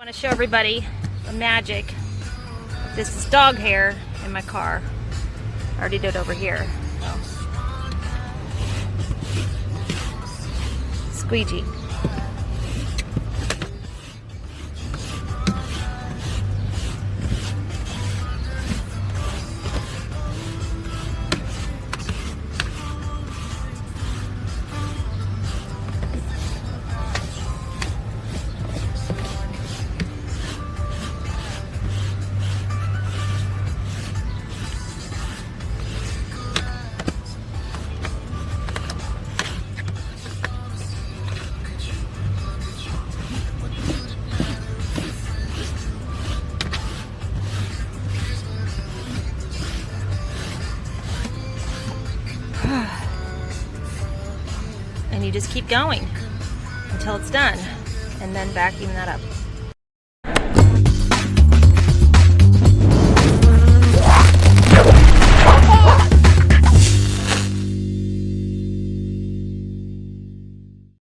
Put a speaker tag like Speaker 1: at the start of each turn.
Speaker 1: I want to show everybody the magic. This is dog hair in my car. I already did over here. Squeegee. And you just keep going until it's done, and then vacuum that up.